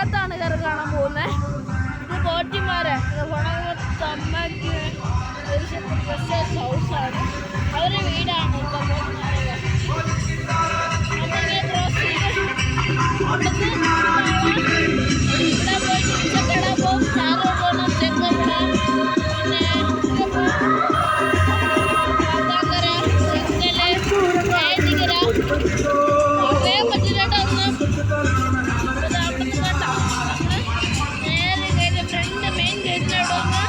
അകത്താണ് കയറി കാണാൻ പോകുന്നത്. ഇത് പോറ്റിമാരെ അമ്മയ്ക്ക് ഹൗസാണ്, അവരുടെ വീടാണ് ഇപ്പം പോറ്റിമാരെ. നമ്മളിങ്ങനെ ക്രോസ് ചെയ്ത് ഇവിടെ പോയിട്ട് ഉച്ചക്കട പോകും, ചാറ് പോകണം, ചെങ്കപ്പട, പിന്നെ കാത്താങ്കര, ചെങ്കല്, ഏതികര അറിയാൻ പറ്റില്ലാട്ടോ ഒന്നും. നേരെ ഫ്രണ്ട് മെയിൻ ഗേറ്റിനവിടെ വന്ന്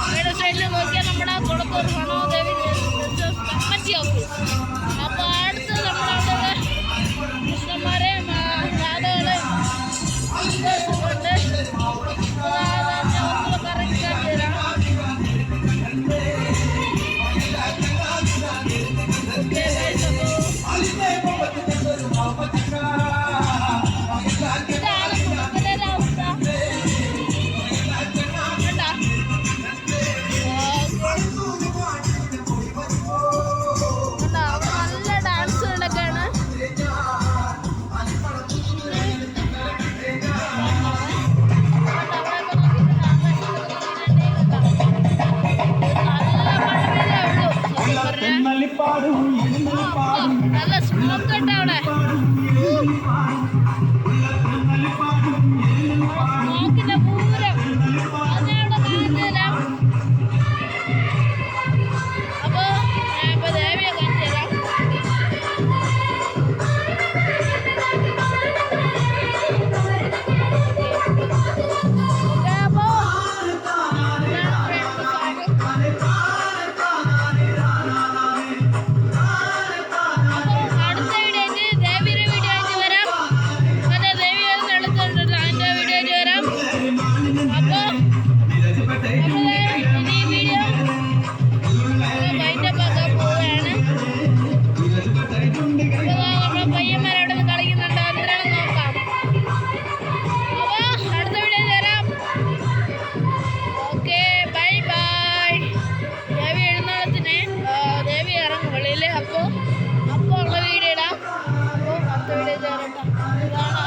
ഇവിടെ സൈഡിൽ നോക്കിയാൽ നമ്മുടെ കുളത്തൂർ ഹണോദേവി കമ്മിറ്റി ഓഫീസ്. അപ്പോൾ അടുത്ത് നമ്മളവിടെ കൃഷ്ണന്മാരെയും രാധകളെയും കൊണ്ട് കറക്റ്റ് തരാം. നല്ല സ്മോക്ക് ഉണ്ട് അവിടെ. സ്മോക്കിന്റെ പൂരം അതിനവിടെ കാണിച്ചുതരാം. അപ്പൊ ഞാൻ ഇപ്പൊ ദേവിയെ കാണിച്ചുതരാം.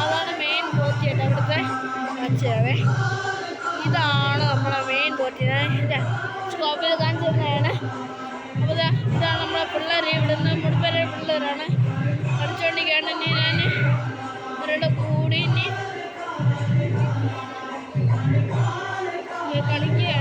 അതാണ് മെയിൻ പോറ്റിയിട്ട് അവിടുത്തെ കാണിച്ചേ. ഇതാണ് നമ്മുടെ മെയിൻ പോറ്റി. സ്കോപ്പിൽ കാണിച്ചു തരുന്നതാണ്. അപ്പോൾ ഇതാണ് നമ്മളെ പിള്ളേർ. ഇവിടുന്ന് മുഴുവൻ പിള്ളേരാണ് കളിച്ചുകൊണ്ടിരിക്കുകയാണ്. ഇനി ഞാൻ ഇവരുടെ കൂടി ഇനി കളിക്കുകയാണ്.